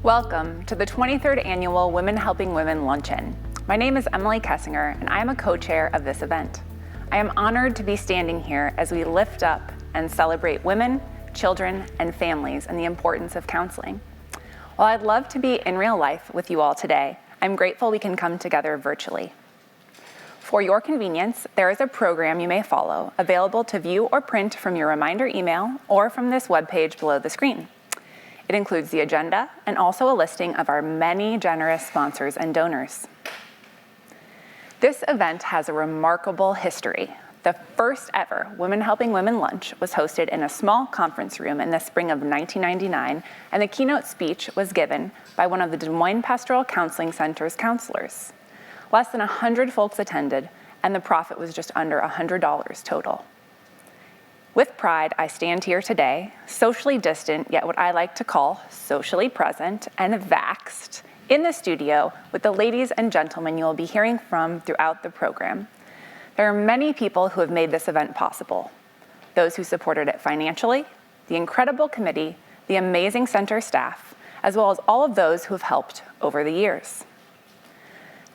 Welcome to the 23rd Annual Women Helping Women Luncheon. My name is Emily Kessinger, and I am a co-chair of this event. I am honored to be standing here as we lift up and celebrate women, children, and families and the importance of counseling. While I'd love to be in real life with you all today, I'm grateful we can come together virtually. For your convenience, there is a program you may follow, available to view or print from your reminder email or from this webpage below the screen. It includes the agenda and also a listing of our many generous sponsors and donors. This event has a remarkable history. The first ever Women Helping Women Lunch was hosted in a small conference room in the spring of 1999, and the keynote speech was given by one of the Des Moines Pastoral Counseling Center's counselors. Less than 100 folks attended, and the profit was just under $100 total. With pride, I stand here today, socially distant, yet what I like to call socially present and vaxxed, in the studio with the ladies and gentlemen you will be hearing from throughout the program. There are many people who have made this event possible. Those who supported it financially, the incredible committee, the amazing center staff, as well as all of those who have helped over the years.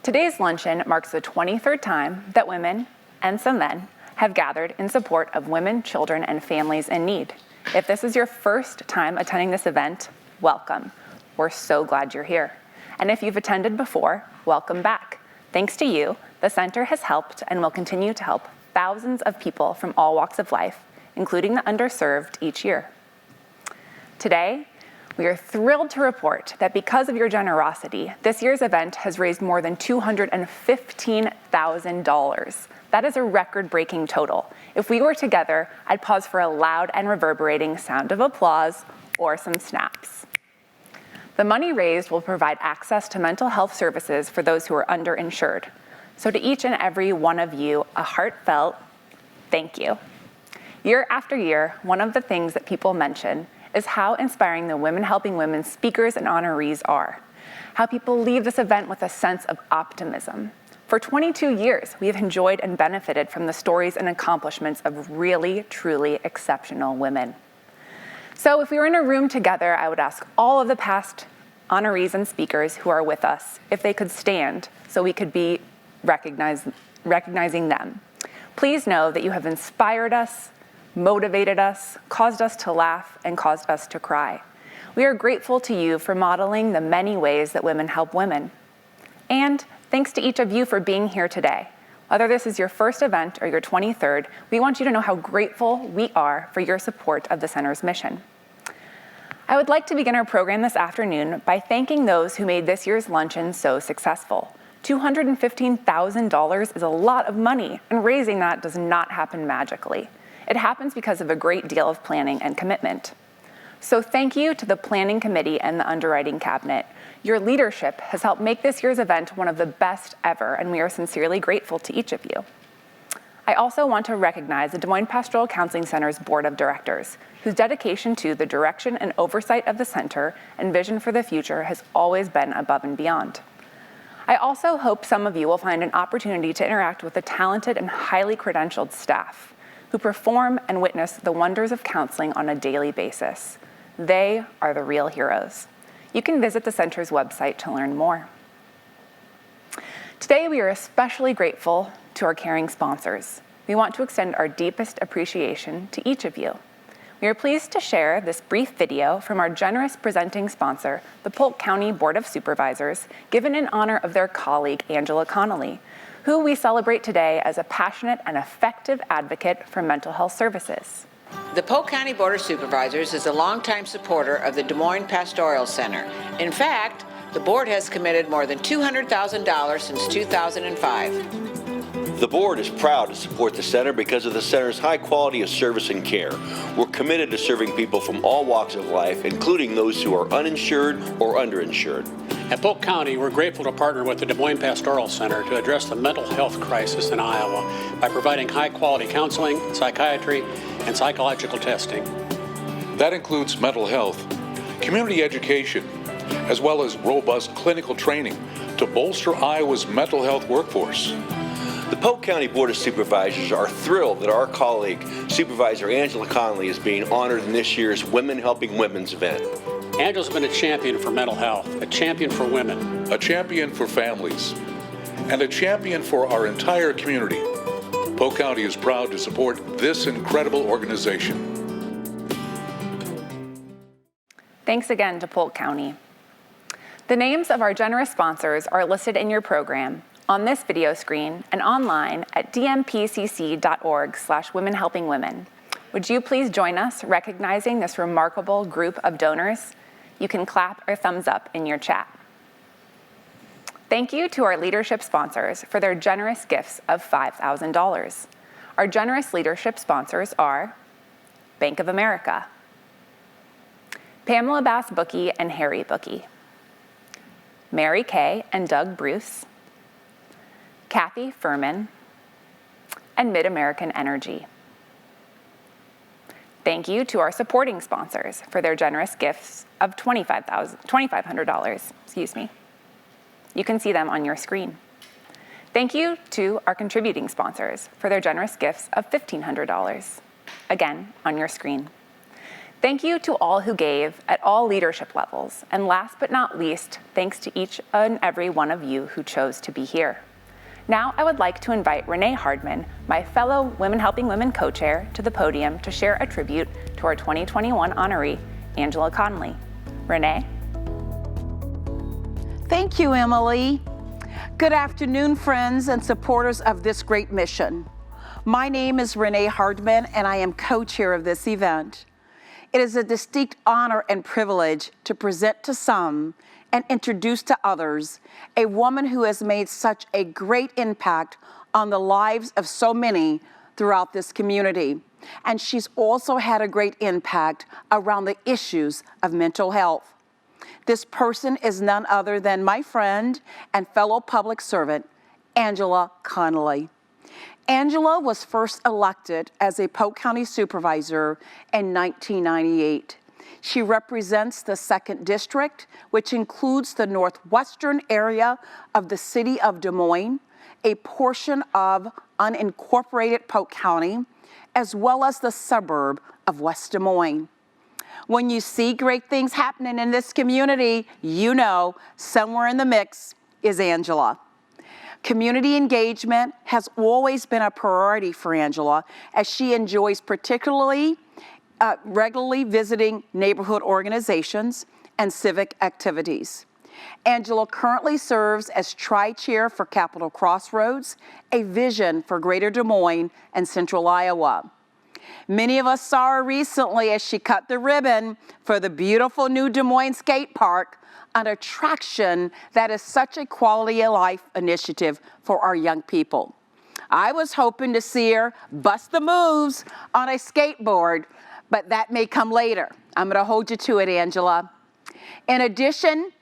Today's luncheon marks the 23rd time that women, and some men, have gathered in support of women, children, and families in need. If this is your first time attending this event, welcome. We're so glad you're here. And if you've attended before, welcome back. Thanks to you, the center has helped and will continue to help thousands of people from all walks of life, including the underserved, each year. Today, we are thrilled to report that because of your generosity, this year's event has raised more than $215,000. That is a record-breaking total. If we were together, I'd pause for a loud and reverberating sound of applause or some snaps. The money raised will provide access to mental health services for those who are underinsured. So to each and every one of you, a heartfelt thank you. Year after year, one of the things that people mention is how inspiring the Women Helping Women speakers and honorees are. How people leave this event with a sense of optimism. For 22 years, we have enjoyed and benefited from the stories and accomplishments of really, truly exceptional women. So if we were in a room together, I would ask all of the past honorees and speakers who are with us if they could stand so we could be recognizing them. Please know that you have inspired us, motivated us, caused us to laugh, and caused us to cry. We are grateful to you for modeling the many ways that women help women. And thanks to each of you for being here today. Whether this is your first event or your 23rd, we want you to know how grateful we are for your support of the center's mission. I would like to begin our program this afternoon by thanking those who made this year's luncheon so successful. $215,000 is a lot of money, and raising that does not happen magically. It happens because of a great deal of planning and commitment. So thank you to the planning committee and the underwriting cabinet. Your leadership has helped make this year's event one of the best ever, and we are sincerely grateful to each of you. I also want to recognize the Des Moines Pastoral Counseling Center's Board of Directors, whose dedication to the direction and oversight of the center and vision for the future has always been above and beyond. I also hope some of you will find an opportunity to interact with the talented and highly credentialed staff who perform and witness the wonders of counseling on a daily basis. They are the real heroes. You can visit the center's website to learn more. Today, we are especially grateful to our caring sponsors. We want to extend our deepest appreciation to each of you. We are pleased to share this brief video from our generous presenting sponsor, the Polk County Board of Supervisors, given in honor of their colleague, Angela Connolly, who we celebrate today as a passionate and effective advocate for mental health services. The Polk County Board of Supervisors is a longtime supporter of the Des Moines Pastoral Center. In fact, the board has committed more than $200,000 since 2005. The board is proud to support the center because of the center's high quality of service and care. We're committed to serving people from all walks of life, including those who are uninsured or underinsured. At Polk County, we're grateful to partner with the Des Moines Pastoral Center to address the mental health crisis in Iowa by providing high-quality counseling, psychiatry, and psychological testing. That includes mental health, community education, as well as robust clinical training to bolster Iowa's mental health workforce. The Polk County Board of Supervisors are thrilled that our colleague, Supervisor Angela Connolly, is being honored in this year's Women Helping Women's event. Angela's been a champion for mental health, a champion for women, a champion for families, and a champion for our entire community. Polk County is proud to support this incredible organization. Thanks again to Polk County. The names of our generous sponsors are listed in your program, on this video screen, and online at dmpcc.org/womenhelpingwomen. Would you please join us recognizing this remarkable group of donors? You can clap or thumbs up in your chat. Thank you to our leadership sponsors for their generous gifts of $5,000. Our generous leadership sponsors are Bank of America, Pamela Bass Bookie and Harry Bookie, Mary Kay and Doug Bruce, Kathy Furman, and Mid-American Energy. Thank you to our supporting sponsors for their generous gifts of $2,500. You can see them on your screen. Thank you to our contributing sponsors for their generous gifts of $1,500. Again, on your screen. Thank you to all who gave at all leadership levels. And last but not least, thanks to each and every one of you who chose to be here. Now I would like to invite Renee Hardman, my fellow Women Helping Women co-chair, to the podium to share a tribute to our 2021 honoree, Angela Connolly. Renee? Thank you, Emily. Good afternoon, friends and supporters of this great mission. My name is Renee Hardman, and I am co-chair of this event. It is a distinct honor and privilege to present to some and introduce to others a woman who has made such a great impact on the lives of so many throughout this community. And she's also had a great impact around the issues of mental health. This person is none other than my friend and fellow public servant, Angela Connolly. Angela was first elected as a Polk County Supervisor in 1998. She represents the 2nd District, which includes the northwestern area of the city of Des Moines, a portion of unincorporated Polk County, as well as the suburb of West Des Moines. When you see great things happening in this community, you know somewhere in the mix is Angela. Community engagement has always been a priority for Angela, as she enjoys particularly regularly visiting neighborhood organizations and civic activities. Angela currently serves as Tri-Chair for Capitol Crossroads, a vision for Greater Des Moines and Central Iowa. Many of us saw her recently as she cut the ribbon for the beautiful new Des Moines Skate Park, an attraction that is such a quality of life initiative for our young people. I was hoping to see her bust the moves on a skateboard, but that may come later. I'm going to hold you to it, Angela. In addition,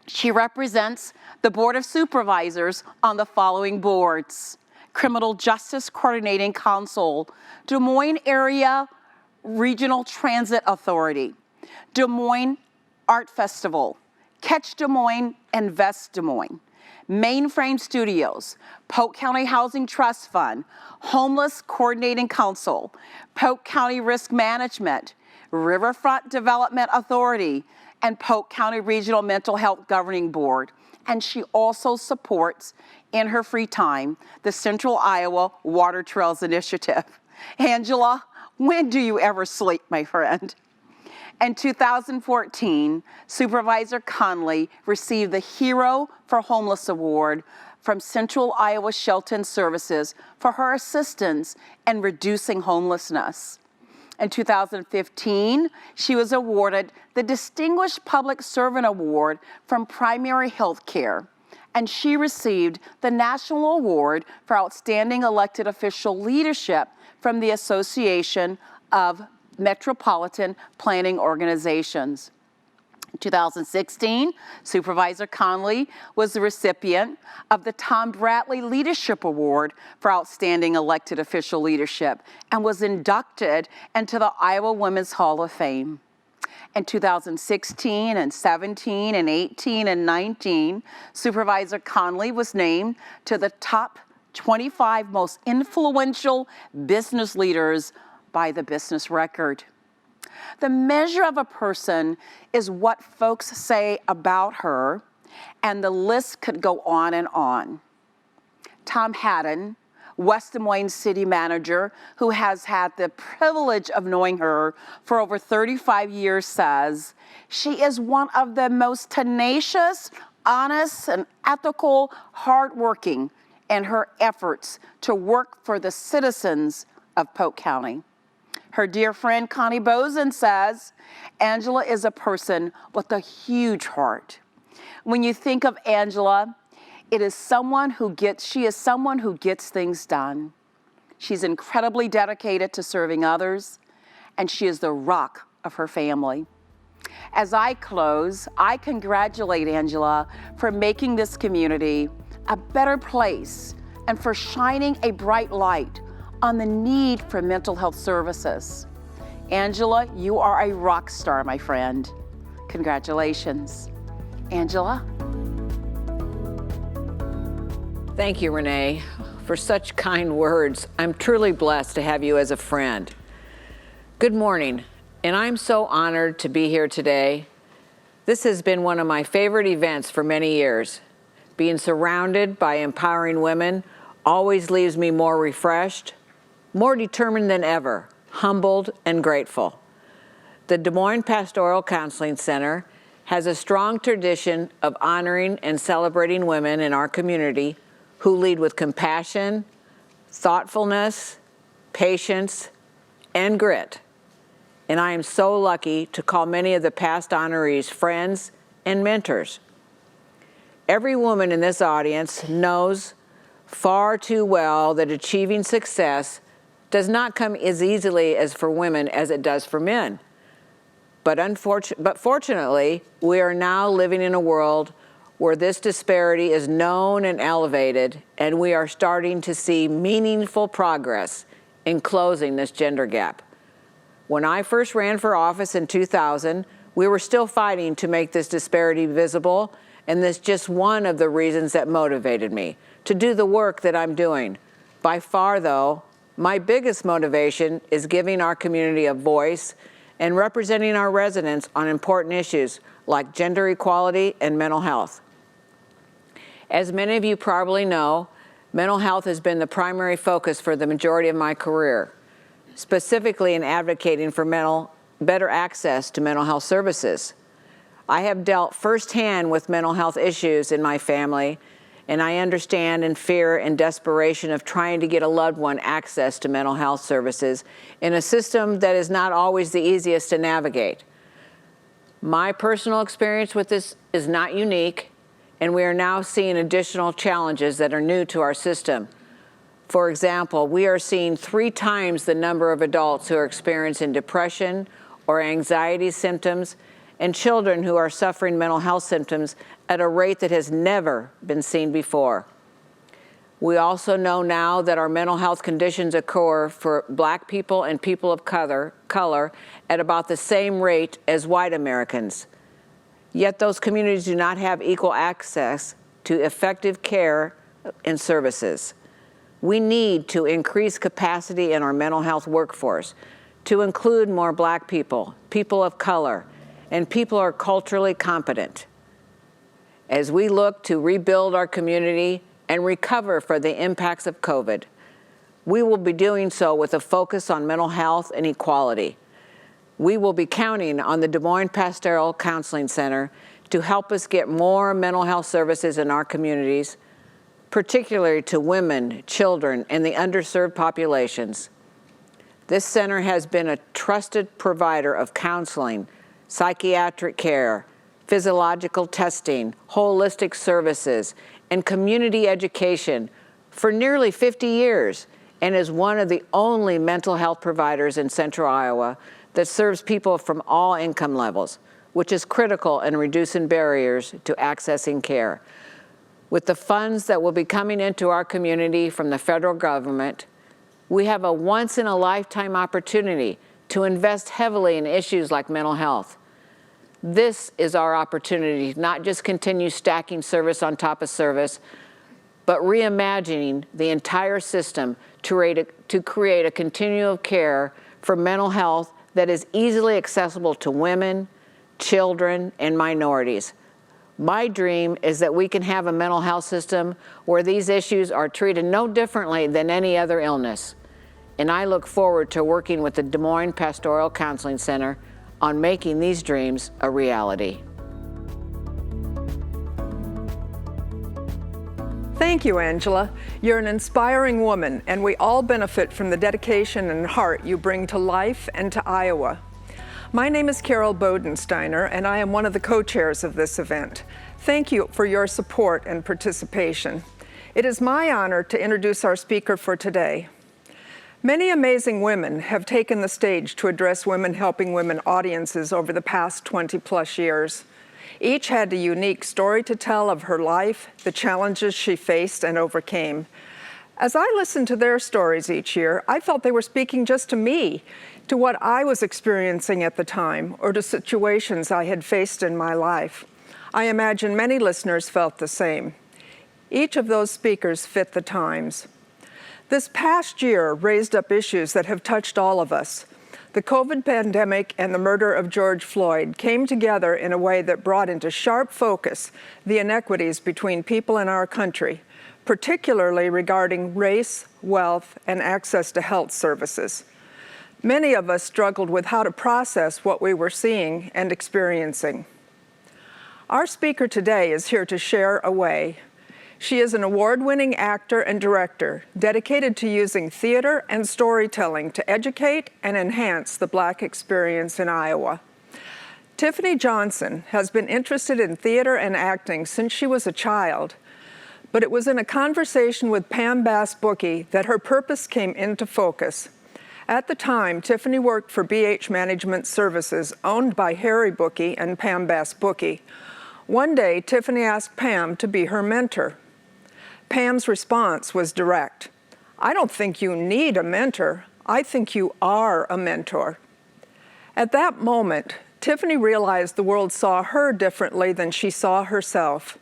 she represents the Board of Supervisors on the following boards: Criminal Justice Coordinating Council, Des Moines Area Regional Transit Authority, Des Moines Art Festival, Catch Des Moines and Vest Des Moines, Mainframe Studios, Polk County Housing Trust Fund, Homeless Coordinating Council, Polk County Risk Management, Riverfront Development Authority, and Polk County Regional Mental Health Governing Board. And she also supports, in her free time, the Central Iowa Water Trails Initiative. Angela, when do you ever sleep, my friend? In 2014, Supervisor Connolly received the Hero for Homeless Award from Central Iowa Shelton Services for her assistance in reducing homelessness. In 2015, she was awarded the Distinguished Public Servant Award from Primary Health Care, and she received the National Award for Outstanding Elected Official Leadership from the Association of Metropolitan Planning Organizations. In 2016, Supervisor Connolly was the recipient of the Tom Bradley Leadership Award for Outstanding Elected Official Leadership and was inducted into the Iowa Women's Hall of Fame. In 2016 and 17 and 18 and 19, Supervisor Connolly was named to the top 25 most influential business leaders by the Business Record. The measure of a person is what folks say about her, and the list could go on and on. Tom Haddon, West Des Moines City Manager, who has had the privilege of knowing her for over 35 years, says, "She is one of the most tenacious, honest, and ethical, hardworking in her efforts to work for the citizens of Polk County." Her dear friend Connie Bozen says, "Angela is a person with a huge heart." When you think of Angela, she is someone who gets things done. She's incredibly dedicated to serving others, and she is the rock of her family. As I close, I congratulate Angela for making this community a better place and for shining a bright light on the need for mental health services. Angela, you are a rock star, my friend. Congratulations. Angela? Thank you, Renee, for such kind words. I'm truly blessed to have you as a friend. Good morning, and I'm so honored to be here today. This has been one of my favorite events for many years. Being surrounded by empowering women always leaves me more refreshed, more determined than ever, humbled and grateful. The Des Moines Pastoral Counseling Center has a strong tradition of honoring and celebrating women in our community who lead with compassion, thoughtfulness, patience, and grit. And I am so lucky to call many of the past honorees friends and mentors. Every woman in this audience knows far too well that achieving success does not come as easily as for women as it does for men. But fortunately, we are now living in a world where this disparity is known and elevated, and we are starting to see meaningful progress in closing this gender gap. When I first ran for office in 2000, we were still fighting to make this disparity visible, and this is just one of the reasons that motivated me to do the work that I'm doing. By far, though, my biggest motivation is giving our community a voice and representing our residents on important issues like gender equality and mental health. As many of you probably know, mental health has been the primary focus for the majority of my career, specifically in advocating for better access to mental health services. I have dealt firsthand with mental health issues in my family, and I understand in fear and desperation of trying to get a loved one access to mental health services in a system that is not always the easiest to navigate. My personal experience with this is not unique, and we are now seeing additional challenges that are new to our system. For example, we are seeing 3 times the number of adults who are experiencing depression or anxiety symptoms and children who are suffering mental health symptoms at a rate that has never been seen before. We also know now that our mental health conditions occur for Black people and people of color at about the same rate as white Americans. Yet those communities do not have equal access to effective care and services. We need to increase capacity in our mental health workforce to include more Black people, people of color, and people who are culturally competent. As we look to rebuild our community and recover for the impacts of COVID, we will be doing so with a focus on mental health and equality. We will be counting on the Des Moines Pastoral Counseling Center to help us get more mental health services in our communities, particularly to women, children, and the underserved populations. This center has been a trusted provider of counseling, psychiatric care, physiological testing, holistic services, and community education for nearly 50 years, and is one of the only mental health providers in Central Iowa that serves people from all income levels, which is critical in reducing barriers to accessing care. With the funds that will be coming into our community from the federal government, we have a once-in-a-lifetime opportunity to invest heavily in issues like mental health. This is our opportunity to not just continue stacking service on top of service, but reimagining the entire system to create a continuum of care for mental health that is easily accessible to women, children, and minorities. My dream is that we can have a mental health system where these issues are treated no differently than any other illness. And I look forward to working with the Des Moines Pastoral Counseling Center on making these dreams a reality. Thank you, Angela. You're an inspiring woman, and we all benefit from the dedication and heart you bring to life and to Iowa. My name is Carol Bodensteiner, and I am one of the co-chairs of this event. Thank you for your support and participation. It is my honor to introduce our speaker for today. Many amazing women have taken the stage to address Women Helping Women audiences over the past 20+ years. Each had a unique story to tell of her life, the challenges she faced and overcame. As I listened to their stories each year, I felt they were speaking just to me, to what I was experiencing at the time, or to situations I had faced in my life. I imagine many listeners felt the same. Each of those speakers fit the times. This past year raised up issues that have touched all of us. The COVID pandemic and the murder of George Floyd came together in a way that brought into sharp focus the inequities between people in our country, particularly regarding race, wealth, and access to health services. Many of us struggled with how to process what we were seeing and experiencing. Our speaker today is here to share a way. She is an award-winning actor and director dedicated to using theater and storytelling to educate and enhance the Black experience in Iowa. Tiffany Johnson has been interested in theater and acting since she was a child, but it was in a conversation with Pam Bass-Bookey that her purpose came into focus. At the time, Tiffany worked for BH Management Services, owned by Harry Bookey and Pam Bass-Bookey. One day, Tiffany asked Pam to be her mentor. Pam's response was direct. "I don't think you need a mentor. I think you are a mentor." At that moment, Tiffany realized the world saw her differently than she saw herself.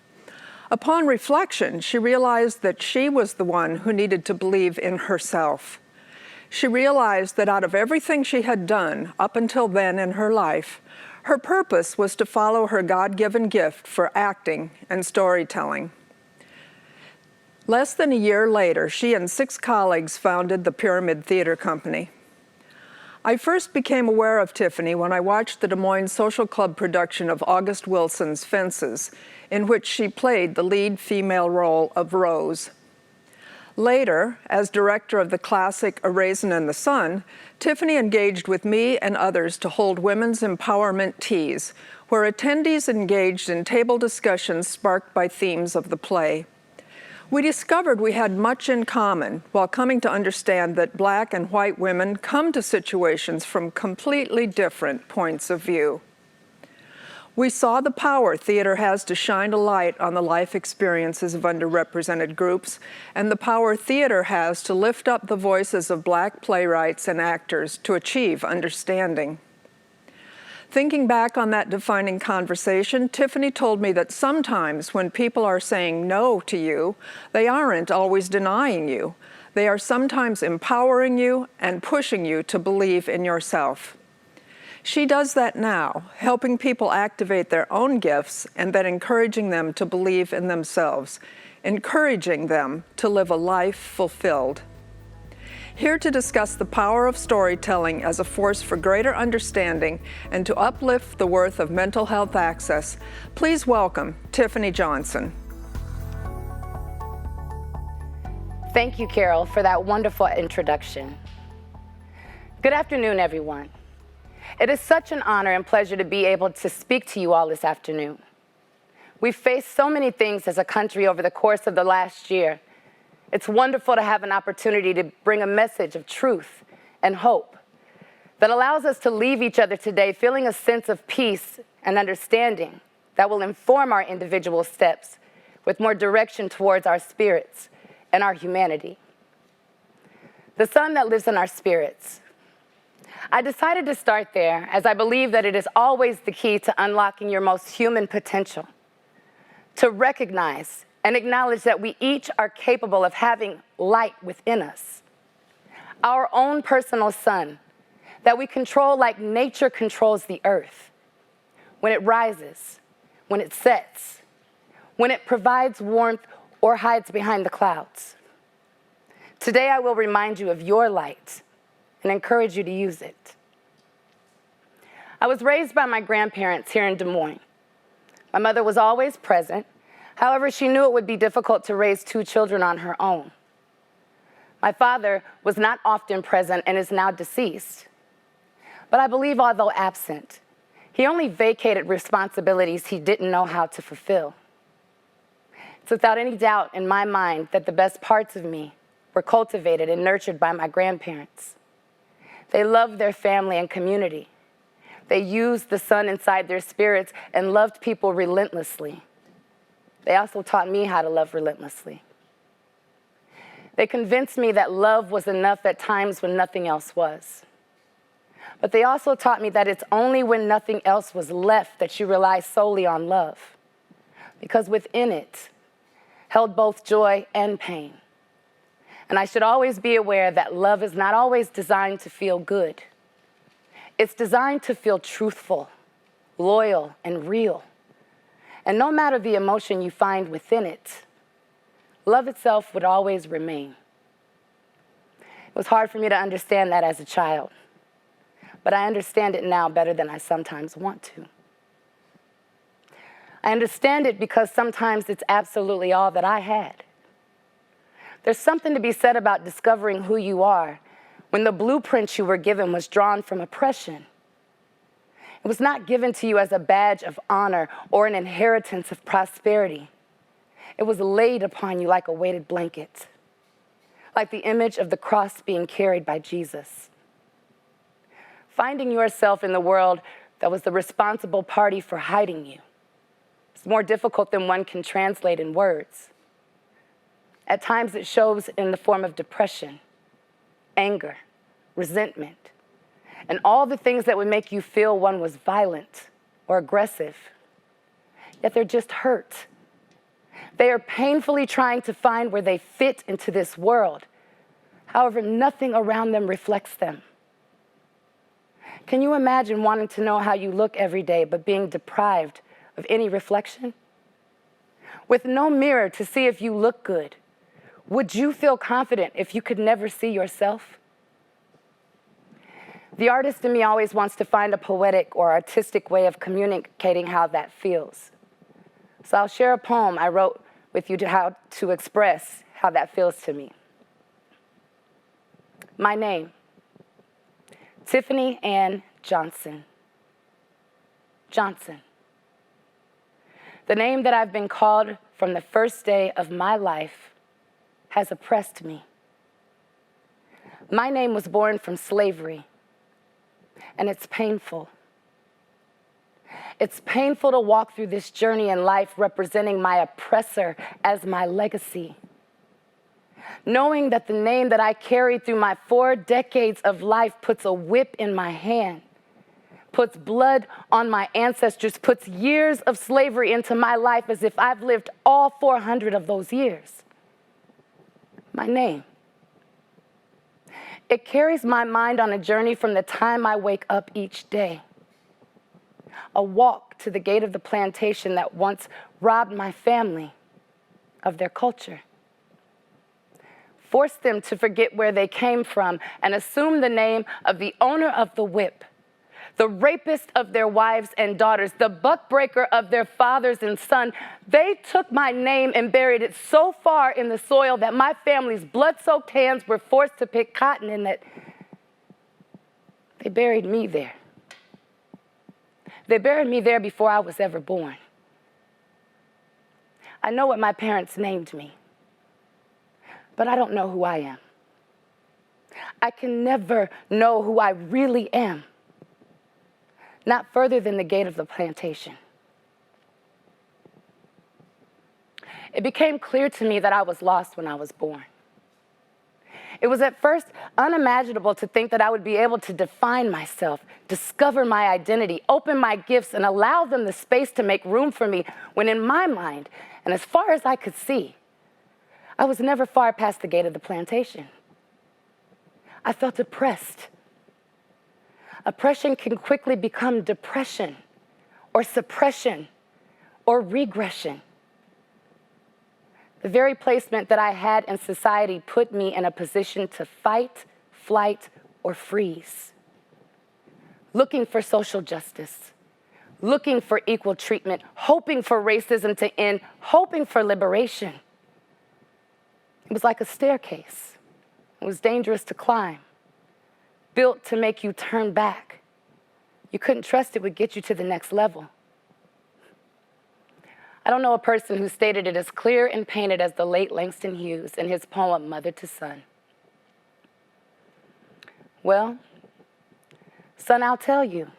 Upon reflection, she realized that she was the one who needed to believe in herself. She realized that out of everything she had done up until then in her life, her purpose was to follow her God-given gift for acting and storytelling. Less than a year later, she and 6 colleagues founded the Pyramid Theater Company. I first became aware of Tiffany when I watched the Des Moines Social Club production of August Wilson's Fences, in which she played the lead female role of Rose. Later, as director of the classic A Raisin in the Sun, Tiffany engaged with me and others to hold women's empowerment teas, where attendees engaged in table discussions sparked by themes of the play. We discovered we had much in common while coming to understand that Black and white women come to situations from completely different points of view. We saw the power theater has to shine a light on the life experiences of underrepresented groups, and the power theater has to lift up the voices of Black playwrights and actors to achieve understanding. Thinking back on that defining conversation, Tiffany told me that sometimes when people are saying no to you, they aren't always denying you. They are sometimes empowering you and pushing you to believe in yourself. She does that now, helping people activate their own gifts and then encouraging them to believe in themselves, encouraging them to live a life fulfilled. Here to discuss the power of storytelling as a force for greater understanding and to uplift the worth of mental health access, please welcome Tiffany Johnson. Thank you, Carol, for that wonderful introduction. Good afternoon, everyone. It is such an honor and pleasure to be able to speak to you all this afternoon. We've faced so many things as a country over the course of the last year. It's wonderful to have an opportunity to bring a message of truth and hope that allows us to leave each other today feeling a sense of peace and understanding that will inform our individual steps with more direction towards our spirits and our humanity. The sun that lives in our spirits. I decided to start there as I believe that it is always the key to unlocking your most human potential, to recognize and acknowledge that we each are capable of having light within us, our own personal sun that we control like nature controls the earth. When it rises, when it sets, when it provides warmth or hides behind the clouds. Today I will remind you of your light and encourage you to use it. I was raised by my grandparents here in Des Moines. My mother was always present. However, she knew it would be difficult to raise 2 children on her own. My father was not often present and is now deceased. But I believe, although absent, he only vacated responsibilities he didn't know how to fulfill. It's without any doubt in my mind that the best parts of me were cultivated and nurtured by my grandparents. They loved their family and community. They used the sun inside their spirits and loved people relentlessly. They also taught me how to love relentlessly. They convinced me that love was enough at times when nothing else was. But they also taught me that it's only when nothing else was left that you rely solely on love, because within it held both joy and pain. And I should always be aware that love is not always designed to feel good. It's designed to feel truthful, loyal, and real. And no matter the emotion you find within it, love itself would always remain. It was hard for me to understand that as a child, but I understand it now better than I sometimes want to. I understand it because sometimes it's absolutely all that I had. There's something to be said about discovering who you are when the blueprint you were given was drawn from oppression. It was not given to you as a badge of honor or an inheritance of prosperity. It was laid upon you like a weighted blanket, like the image of the cross being carried by Jesus. Finding yourself in the world that was the responsible party for hiding you is more difficult than one can translate in words. At times it shows in the form of depression, anger, resentment, and all the things that would make you feel one was violent or aggressive. Yet they're just hurt. They are painfully trying to find where they fit into this world. However, nothing around them reflects them. Can you imagine wanting to know how you look every day but being deprived of any reflection? With no mirror to see if you look good, would you feel confident if you could never see yourself? The artist in me always wants to find a poetic or artistic way of communicating how that feels. So I'll share a poem I wrote with you to how to express how that feels to me. My name, Tiffany Ann Johnson. Johnson. The name that I've been called from the first day of my life has oppressed me. My name was born from slavery, and it's painful. It's painful to walk through this journey in life representing my oppressor as my legacy. Knowing that the name that I carried through my 4 decades of life puts a whip in my hand, puts blood on my ancestors, puts years of slavery into my life as if I've lived all 400 of those years. My name. It carries my mind on a journey from the time I wake up each day. A walk to the gate of the plantation that once robbed my family of their culture. Forced them to forget where they came from and assume the name of the owner of the whip, the rapist of their wives and daughters, the buckbreaker of their fathers and sons. They took my name and buried it so far in the soil that my family's blood-soaked hands were forced to pick cotton in that they buried me there. They buried me there before I was ever born. I know what my parents named me, but I don't know who I am. I can never know who I really am, not further than the gate of the plantation. It became clear to me that I was lost when I was born. It was at first unimaginable to think that I would be able to define myself, discover my identity, open my gifts, and allow them the space to make room for me, when in my mind, and as far as I could see, I was never far past the gate of the plantation. I felt oppressed. oppression can quickly become depression or suppression or regression. The very placement that I had in society put me in a position to fight, flight, or freeze. Looking for social justice, looking for equal treatment, hoping for racism to end, hoping for liberation. It was like a staircase. It was dangerous to climb, built to make you turn back. You couldn't trust it would get you to the next level. I don't know a person who stated it as clear and painted as the late Langston Hughes in his poem, Mother to Son. Well, son, I'll tell you.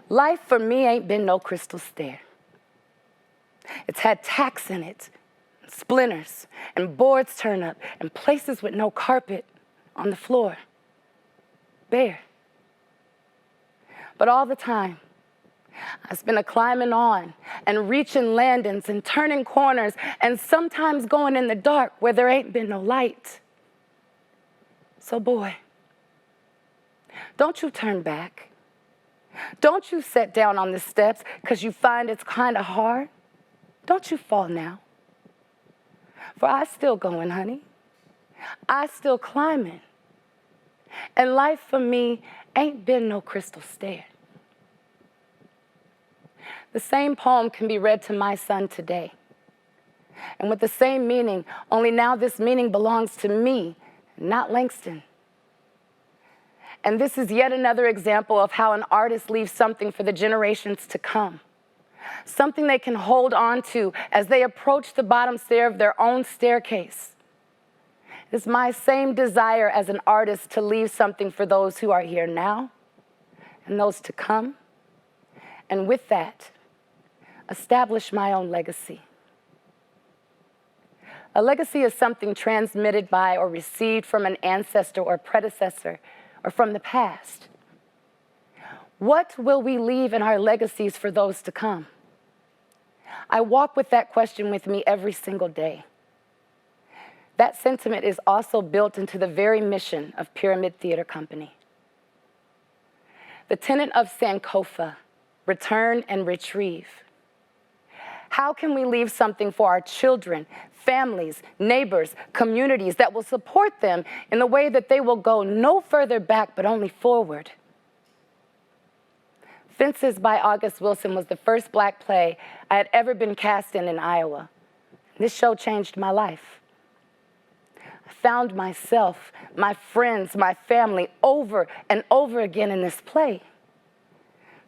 Life for me ain't been no crystal stair. It's had tacks in it, and splinters, and boards turn up, and places with no carpet on the floor. Bare. But all the time, I've been climbing on and reaching landings and turning corners and sometimes going in the dark where there ain't been no light. So boy, don't you turn back. Don't you sit down on the steps because you find it's kind of hard. Don't you fall now. For I still going, honey. I still climbing. And life for me ain't been no crystal stair. The same poem can be read to my son today. And with the same meaning, only now this meaning belongs to me, not Langston. And this is yet another example of how an artist leaves something for the generations to come. Something they can hold on to as they approach the bottom stair of their own staircase. It is my same desire as an artist to leave something for those who are here now and those to come. And with that, establish my own legacy. A legacy is something transmitted by or received from an ancestor or predecessor or from the past. What will we leave in our legacies for those to come? I walk with that question with me every single day. That sentiment is also built into the very mission of Pyramid Theater Company. The tenet of Sankofa, return and retrieve. How can we leave something for our children, families, neighbors, communities that will support them in the way that they will go no further back but only forward? Fences by August Wilson was the first Black play I had ever been cast in Iowa. This show changed my life. I found myself, my friends, my family over and over again in this play.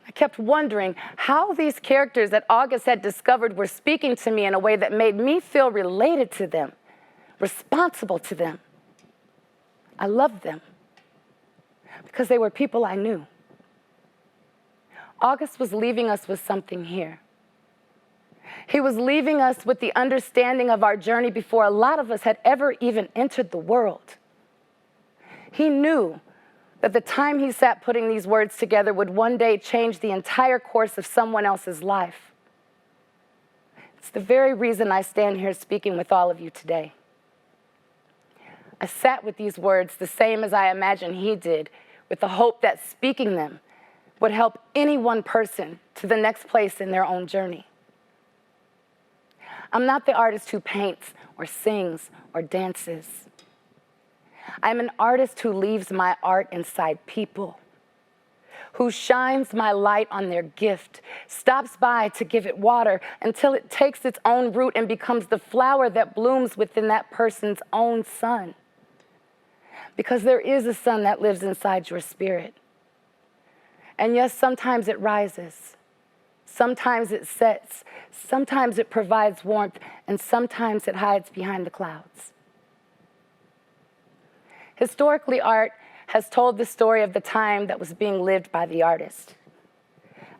I kept wondering how these characters that August had discovered were speaking to me in a way that made me feel related to them, responsible to them. I loved them because they were people I knew. August was leaving us with something here. He was leaving us with the understanding of our journey before a lot of us had ever even entered the world. He knew that the time he sat putting these words together would one day change the entire course of someone else's life. It's the very reason I stand here speaking with all of you today. I sat with these words the same as I imagine he did, with the hope that speaking them would help any one person to the next place in their own journey. I'm not the artist who paints or sings or dances. I'm an artist who leaves my art inside people, who shines my light on their gift, stops by to give it water until it takes its own root and becomes the flower that blooms within that person's own sun. Because there is a sun that lives inside your spirit. And yes, sometimes it rises, sometimes it sets, sometimes it provides warmth, and sometimes it hides behind the clouds. Historically, art has told the story of the time that was being lived by the artist.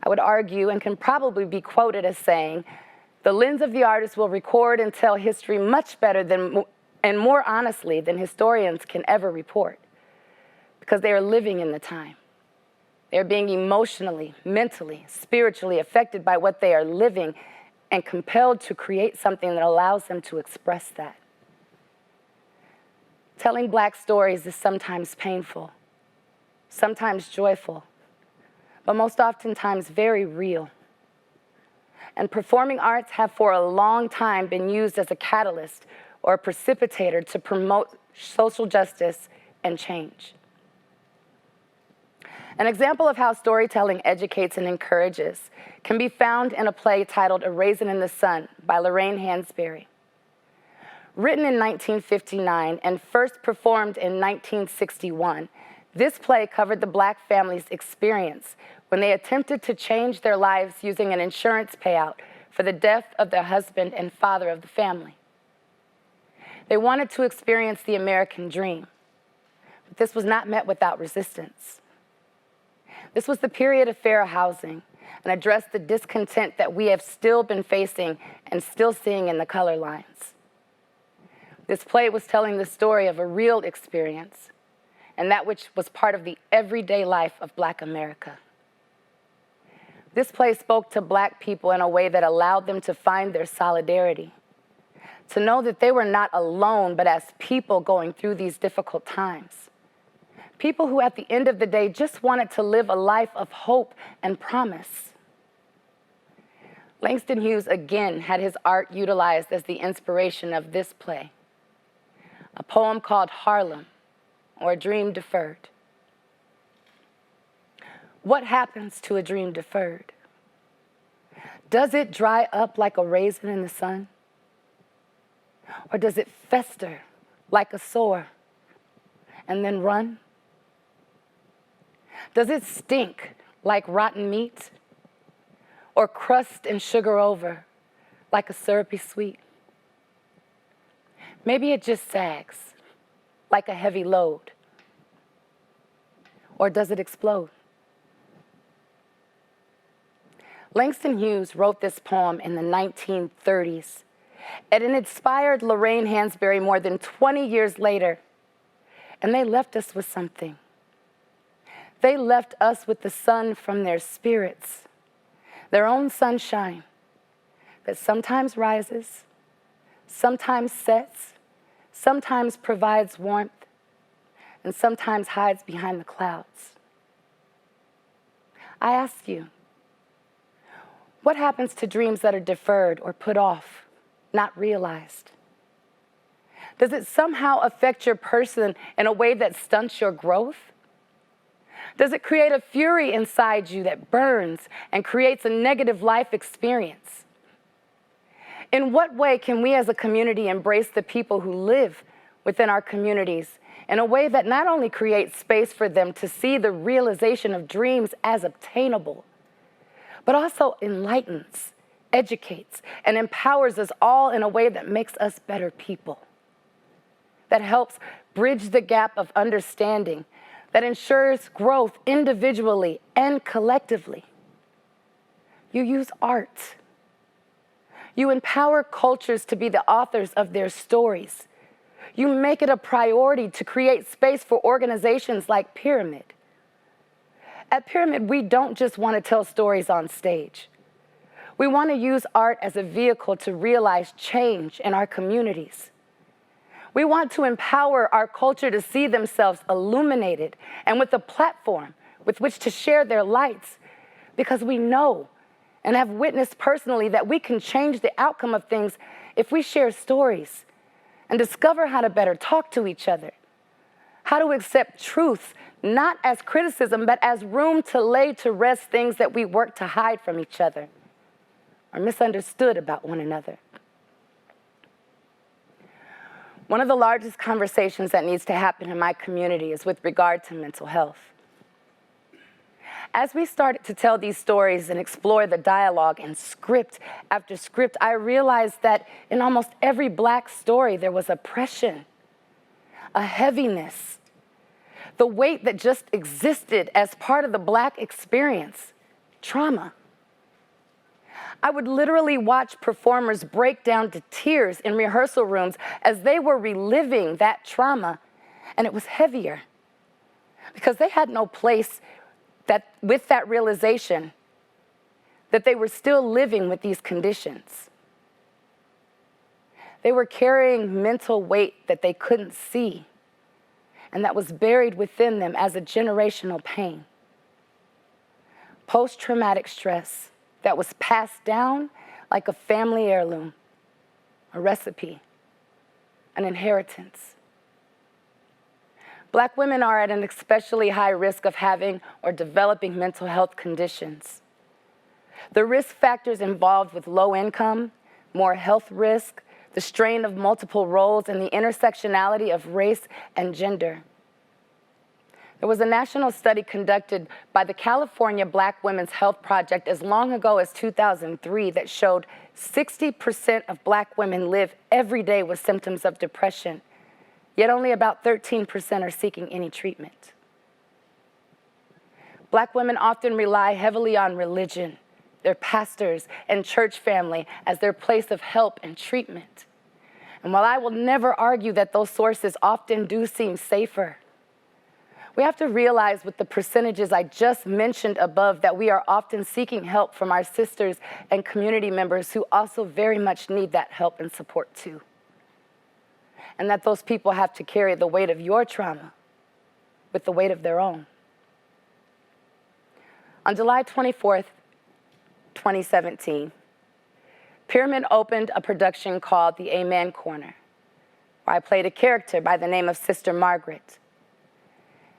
I would argue, and can probably be quoted as saying, the lens of the artist will record and tell history much better than, and more honestly than historians can ever report, because they are living in the time. They're being emotionally, mentally, spiritually affected by what they are living and compelled to create something that allows them to express that. Telling Black stories is sometimes painful. sometimes joyful, but most oftentimes very real. And performing arts have for a long time been used as a catalyst or a precipitator to promote social justice and change. An example of how storytelling educates and encourages can be found in a play titled A Raisin in the Sun by Lorraine Hansberry. Written in 1959 and first performed in 1961, this play covered the Black family's experience when they attempted to change their lives using an insurance payout for the death of their husband and father of the family. They wanted to experience the American dream, but this was not met without resistance. This was the period of fair housing and addressed the discontent that we have still been facing and still seeing in the color lines. This play was telling the story of a real experience and that which was part of the everyday life of Black America. This play spoke to Black people in a way that allowed them to find their solidarity, to know that they were not alone, but as people going through these difficult times. People who at the end of the day just wanted to live a life of hope and promise. Langston Hughes again had his art utilized as the inspiration of this play, a poem called Harlem, or A Dream Deferred. What happens to a dream deferred? Does it dry up like a raisin in the sun? Or does it fester like a sore and then run? Does it stink like rotten meat? Or crust and sugar over like a syrupy sweet? Maybe it just sags like a heavy load. Or does it explode? Langston Hughes wrote this poem in the 1930s, and it inspired Lorraine Hansberry more than 20 years later, and they left us with something. They left us with the sun from their spirits, their own sunshine that sometimes rises, sometimes sets, sometimes provides warmth, and sometimes hides behind the clouds. I ask you, what happens to dreams that are deferred or put off, not realized? Does it somehow affect your person in a way that stunts your growth? Does it create a fury inside you that burns and creates a negative life experience? In what way can we as a community embrace the people who live within our communities in a way that not only creates space for them to see the realization of dreams as obtainable, but also enlightens, educates, and empowers us all in a way that makes us better people, that helps bridge the gap of understanding, that ensures growth individually and collectively? You use art. You empower cultures to be the authors of their stories. You make it a priority to create space for organizations like Pyramid. At Pyramid, we don't just want to tell stories on stage. We want to use art as a vehicle to realize change in our communities. We want to empower our culture to see themselves illuminated and with a platform with which to share their lights, because we know and have witnessed personally that we can change the outcome of things if we share stories and discover how to better talk to each other, how to accept truth, not as criticism, but as room to lay to rest things that we work to hide from each other or misunderstood about one another. One of the largest conversations that needs to happen in my community is with regard to mental health. As we started to tell these stories and explore the dialogue in script after script, I realized that in almost every Black story, there was oppression, a heaviness, the weight that just existed as part of the Black experience, trauma. I would literally watch performers break down to tears in rehearsal rooms as they were reliving that trauma, and it was heavier because they had no place that with that realization that they were still living with these conditions. They were carrying mental weight that they couldn't see. and that was buried within them as a generational pain. Post-traumatic stress that was passed down like a family heirloom, a recipe, an inheritance. Black women are at an especially high risk of having or developing mental health conditions. The risk factors involved with low income, more health risk, the strain of multiple roles, and the intersectionality of race and gender. There was a national study conducted by the California Black Women's Health Project as long ago as 2003 that showed 60% of Black women live every day with symptoms of depression, yet only about 13% are seeking any treatment. Black women often rely heavily on religion, their pastors, and church family as their place of help and treatment. And while I will never argue that those sources often do seem safer, we have to realize with the percentages I just mentioned above that we are often seeking help from our sisters and community members who also very much need that help and support too. And that those people have to carry the weight of your trauma with the weight of their own. On July 24th, 2017, Pyramid opened a production called The Amen Corner, where I played a character by the name of Sister Margaret.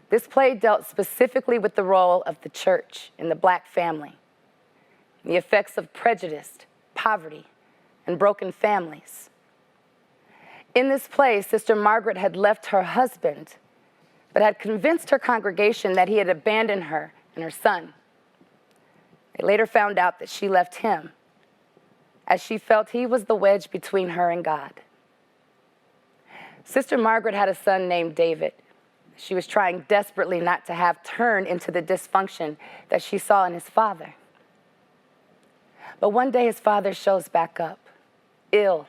This play dealt specifically with the role of the church in the Black family, the effects of prejudice, poverty, and broken families. In this play, Sister Margaret had left her husband, but had convinced her congregation that he had abandoned her and her son. They later found out that she left him, as she felt he was the wedge between her and God. Sister Margaret had a son named David. She was trying desperately not to have turn into the dysfunction that she saw in his father. But one day his father shows back up, ill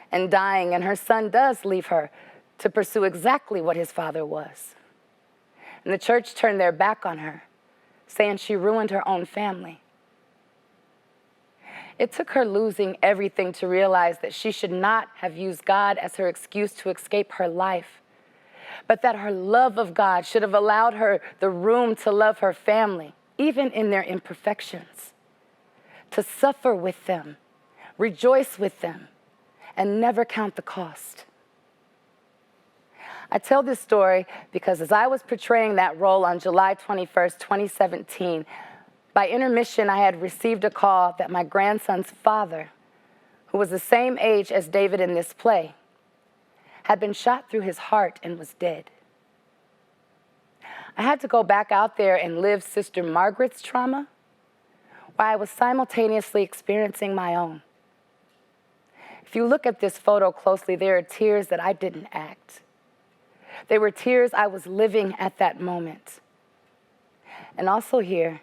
and dying, and her son does leave her to pursue exactly what his father was. And the church turned their back on her, saying she ruined her own family. It took her losing everything to realize that she should not have used God as her excuse to escape her life, but that her love of God should have allowed her the room to love her family, even in their imperfections, to suffer with them, rejoice with them, and never count the cost. I tell this story because as I was portraying that role on July 21st, 2017, by intermission, I had received a call that my grandson's father, who was the same age as David in this play, had been shot through his heart and was dead. I had to go back out there and live Sister Margaret's trauma while I was simultaneously experiencing my own. If you look at this photo closely, there are tears that I didn't act. They were tears I was living at that moment. And also here,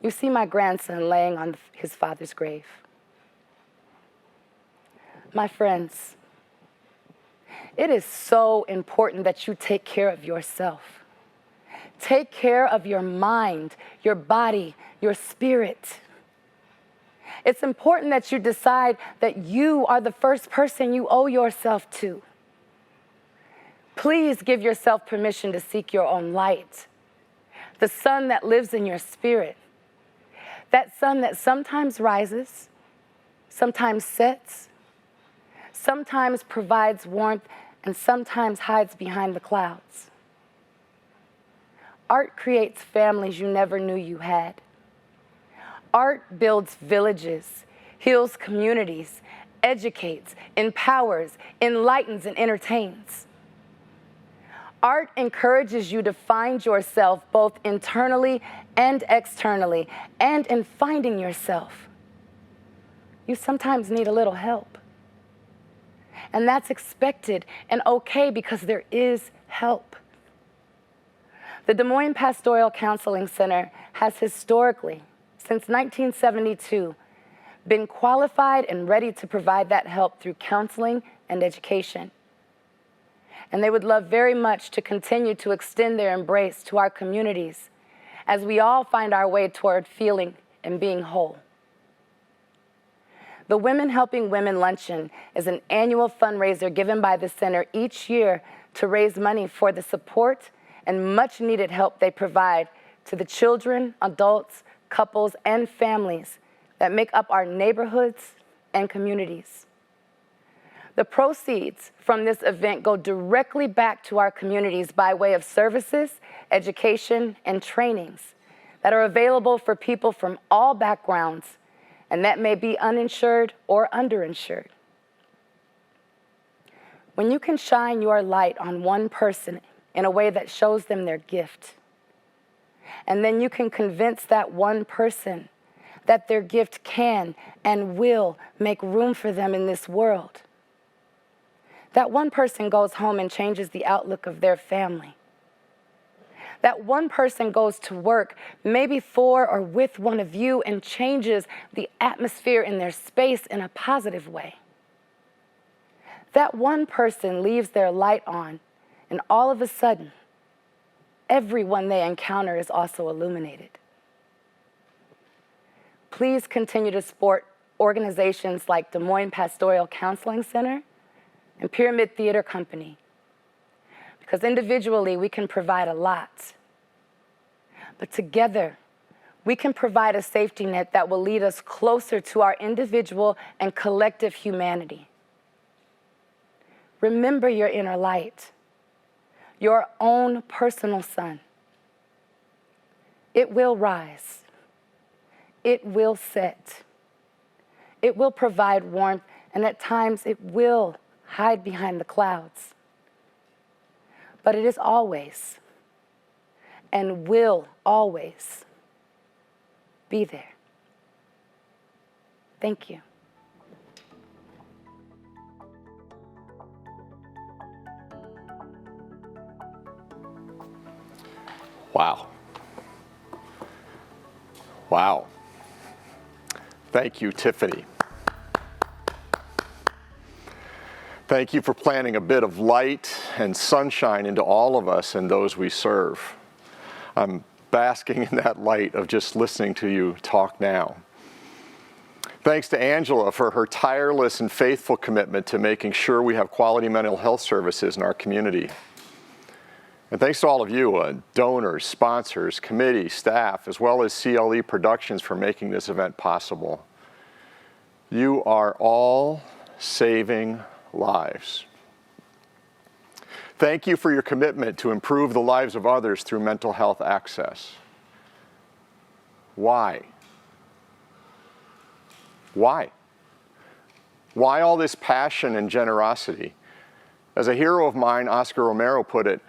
you see my grandson laying on his father's grave. My friends, it is so important that you take care of yourself. Take care of your mind, your body, your spirit. It's important that you decide that you are the first person you owe yourself to. Please give yourself permission to seek your own light, the sun that lives in your spirit, that sun that sometimes rises, sometimes sets, sometimes provides warmth, and sometimes hides behind the clouds. Art creates families you never knew you had. Art builds villages, heals communities, educates, empowers, enlightens, and entertains. Art encourages you to find yourself both internally and externally, and in finding yourself, you sometimes need a little help. And that's expected and okay because there is help. The Des Moines Pastoral Counseling Center has historically, since 1972, been qualified and ready to provide that help through counseling and education. And they would love very much to continue to extend their embrace to our communities as we all find our way toward feeling and being whole. The Women Helping Women Luncheon is an annual fundraiser given by the center each year to raise money for the support and much needed help they provide to the children, adults, couples, and families that make up our neighborhoods and communities. The proceeds from this event go directly back to our communities by way of services, education, and trainings that are available for people from all backgrounds, and that may be uninsured or underinsured. When you can shine your light on one person in a way that shows them their gift, and then you can convince that one person that their gift can and will make room for them in this world, that one person goes home and changes the outlook of their family. That one person goes to work, maybe for or with one of you, and changes the atmosphere in their space in a positive way. That one person leaves their light on, and all of a sudden, everyone they encounter is also illuminated. Please continue to support organizations like Des Moines Pastoral Counseling Center and Pyramid Theater Company, because individually we can provide a lot, but together we can provide a safety net that will lead us closer to our individual and collective humanity. Remember your inner light, your own personal sun. It will rise. It will set. It will provide warmth, and at times it will hide behind the clouds. But it is always and will always be there. Thank you. Wow. Wow. Thank you, Tiffany. Thank you for planting a bit of light and sunshine into all of us and those we serve. I'm basking in that light of just listening to you talk now. Thanks to Angela for her tireless and faithful commitment to making sure we have quality mental health services in our community. And thanks to all of you, donors, sponsors, committee, staff, as well as CLE Productions for making this event possible. You are all saving lives. Thank you for your commitment to improve the lives of others through mental health access. Why? Why? Why all this passion and generosity? As a hero of mine, Oscar Romero, put it,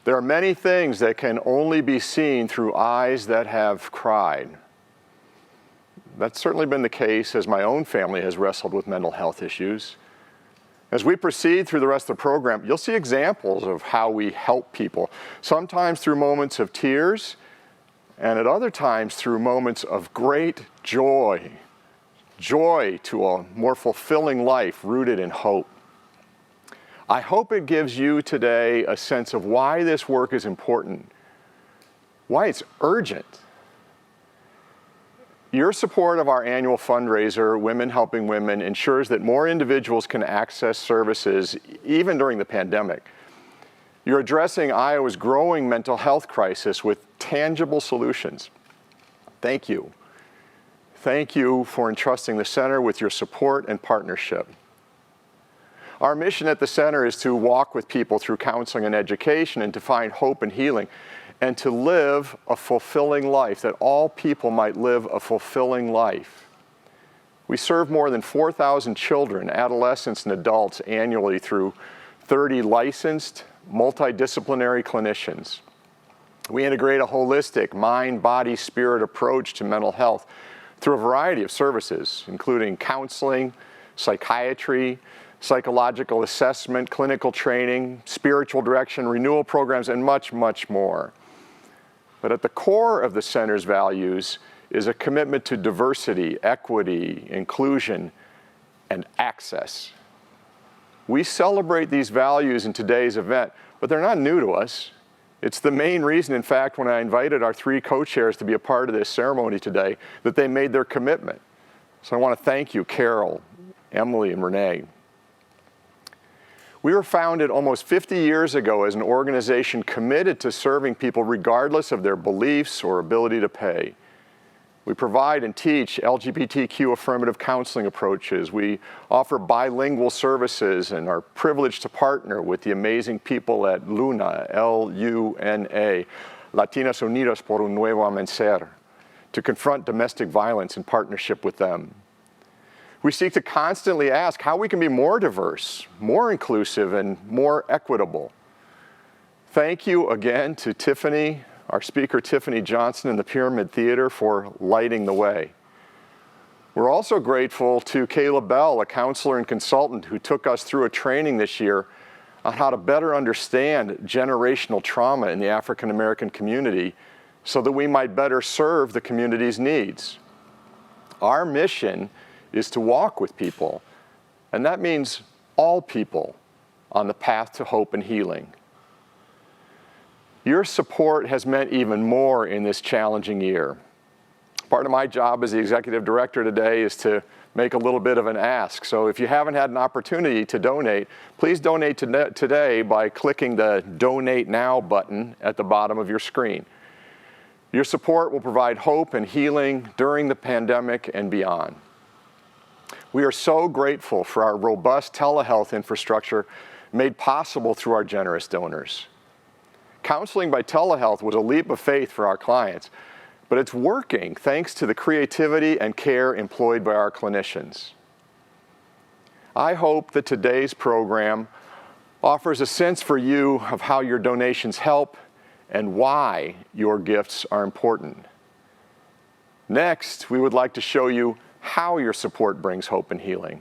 there are many things that can only be seen through eyes that have cried. That's certainly been the case as my own family has wrestled with mental health issues. As we proceed through the rest of the program, you'll see examples of how we help people, sometimes through moments of tears, and at other times through moments of great joy. Joy to a more fulfilling life rooted in hope. I hope it gives you today a sense of why this work is important, why it's urgent. Your support of our annual fundraiser, Women Helping Women, ensures that more individuals can access services even during the pandemic. You're addressing Iowa's growing mental health crisis with tangible solutions. Thank you. Thank you for entrusting the center with your support and partnership. Our mission at the center is to walk with people through counseling and education and to find hope and healing and to live a fulfilling life, that all people might live a fulfilling life. We serve more than 4,000 children, adolescents, and adults annually through 30 licensed, multidisciplinary clinicians. We integrate a holistic mind, body, spirit approach to mental health through a variety of services, including counseling, psychiatry, psychological assessment, clinical training, spiritual direction, renewal programs, and much, much more. But at the core of the center's values is a commitment to diversity, equity, inclusion, and access. We celebrate these values in today's event, but they're not new to us. It's the main reason, in fact, when I invited our 3 co-chairs to be a part of this ceremony today, that they made their commitment. So I want to thank you, Carol, Emily, and Renee. We were founded almost 50 years ago as an organization committed to serving people regardless of their beliefs or ability to pay. We provide and teach LGBTQ affirmative counseling approaches. We offer bilingual services and are privileged to partner with the amazing people at LUNA, L-U-N-A, Latinas Unidas por un Nuevo Amanecer, to confront domestic violence in partnership with them. We seek to constantly ask how we can be more diverse, more inclusive, and more equitable. Thank you again to Tiffany, our speaker Tiffany Johnson and the Pyramid Theater for lighting the way. We're also grateful to Kayla Bell, a counselor and consultant who took us through a training this year on how to better understand generational trauma in the African American community so that we might better serve the community's needs. Our mission is to walk with people, and that means all people on the path to hope and healing. Your support has meant even more in this challenging year. Part of my job as the executive director today is to make a little bit of an ask. So if you haven't had an opportunity to donate, please donate today by clicking the Donate Now button at the bottom of your screen. Your support will provide hope and healing during the pandemic and beyond. We are so grateful for our robust telehealth infrastructure made possible through our generous donors. Counseling by telehealth was a leap of faith for our clients, but it's working thanks to the creativity and care employed by our clinicians. I hope that today's program offers a sense for you of how your donations help and why your gifts are important. Next, we would like to show you how your support brings hope and healing.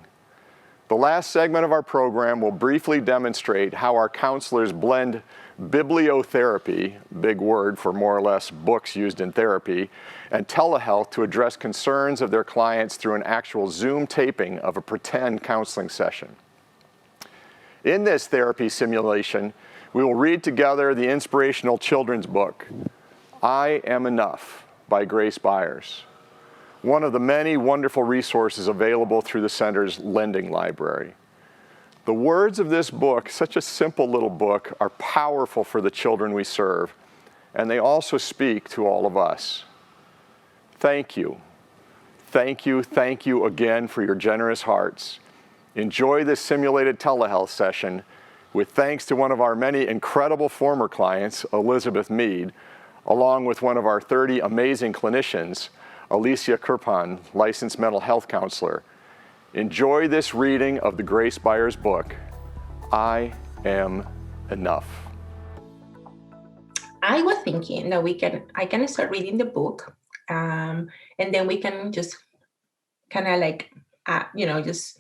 The last segment of our program will briefly demonstrate how our counselors blend bibliotherapy, big word for more or less books used in therapy, and telehealth to address concerns of their clients through an actual Zoom taping of a pretend counseling session. In this therapy simulation, we will read together the inspirational children's book, I Am Enough by Grace Byers, one of the many wonderful resources available through the Center's lending library. The words of this book, such a simple little book, are powerful for the children we serve, and they also speak to all of us. Thank you. Thank you, thank you again for your generous hearts. Enjoy this simulated telehealth session with thanks to one of our many incredible former clients, Elizabeth Mead, along with one of our 30 amazing clinicians, Alicia Kirpan, licensed mental health counselor. Enjoy this reading of the Grace Byers book, I Am Enough. I was thinking that I can start reading the book, and then we can just kind of like, just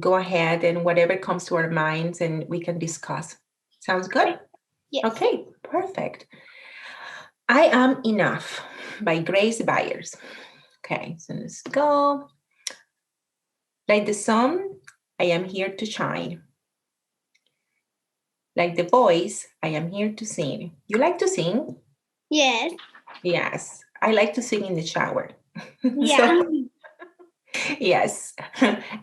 go ahead and whatever comes to our minds and we can discuss. Sounds good? Yes. Okay, perfect. I Am Enough by Grace Byers. Okay, so let's go. Like the sun, I am here to shine. Like the voice, I am here to sing. You like to sing? Yes. Yes, I like to sing in the shower. Yeah. Yes.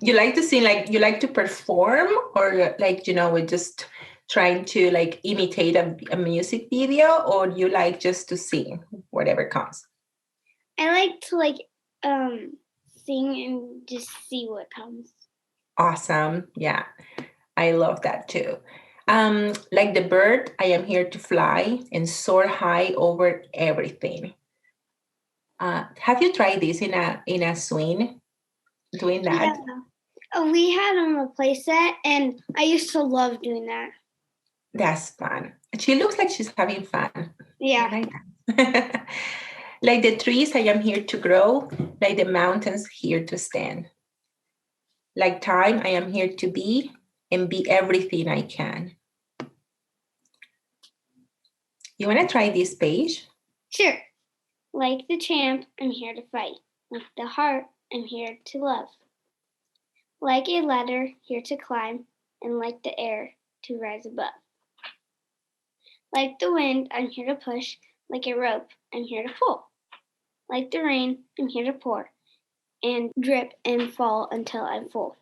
You like to sing, like you like to perform, or like, we're just trying to like imitate a music video, or you like just to sing, whatever comes? I like to sing and just see what comes. Awesome. Yeah, I love that too. Like the bird, I am here to fly and soar high over everything. Have you tried this in a swing? Doing that? Yeah. We had a play set, and I used to love doing that. That's fun. She looks like she's having fun. Yeah. I like that. Like the trees, I am here to grow. Like the mountains, here to stand. Like time, I am here to be and be everything I can. You want to try this page? Sure. Like the champ, I'm here to fight. Like the heart, I'm here to love. Like a ladder, here to climb, and like the air, to rise above. Like the wind, I'm here to push. Like a rope, I'm here to pull. Like the rain, I'm here to pour, and drip and fall until I'm full.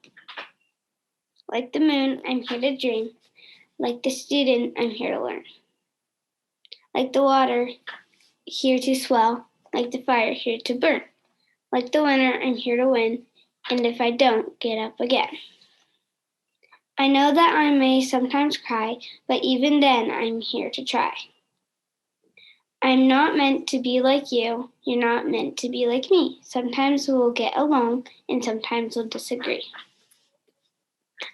Like the moon, I'm here to dream. Like the student, I'm here to learn. Like the water, here to swell. Like the fire, here to burn. Like the winner, I'm here to win. And if I don't, get up again. I know that I may sometimes cry, but even then, I'm here to try. I'm not meant to be like you. You're not meant to be like me. Sometimes we'll get along, and sometimes we'll disagree.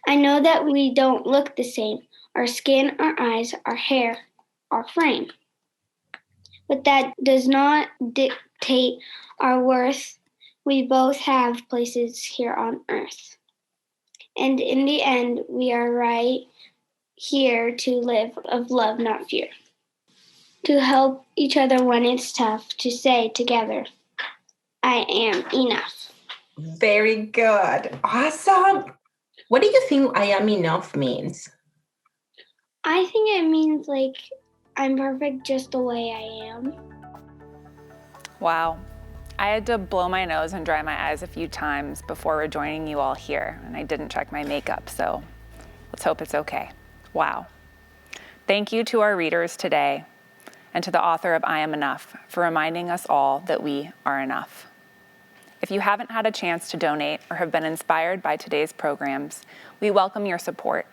I know that we don't look the same. Our skin, our eyes, our hair, our frame. But that does not dictate our worth. We both have places here on earth. And in the end, we are right here to live of love, not fear. To help each other when it's tough, to say together, I am enough. Very good. Awesome. What do you think I am enough means? I think it means like I'm perfect just the way I am. Wow. I had to blow my nose and dry my eyes a few times before rejoining you all here, and I didn't check my makeup, so let's hope it's okay. Wow. Thank you to our readers today and to the author of I Am Enough for reminding us all that we are enough. If you haven't had a chance to donate or have been inspired by today's programs, we welcome your support.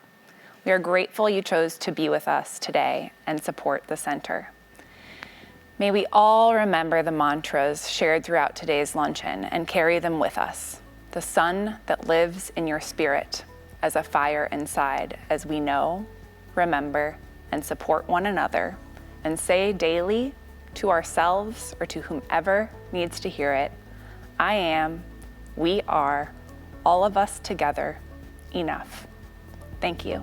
We are grateful you chose to be with us today and support the center. May we all remember the mantras shared throughout today's luncheon and carry them with us. The sun that lives in your spirit as a fire inside, as we know, remember, and support one another, and say daily to ourselves or to whomever needs to hear it, I am, we are, all of us together, enough. Thank you.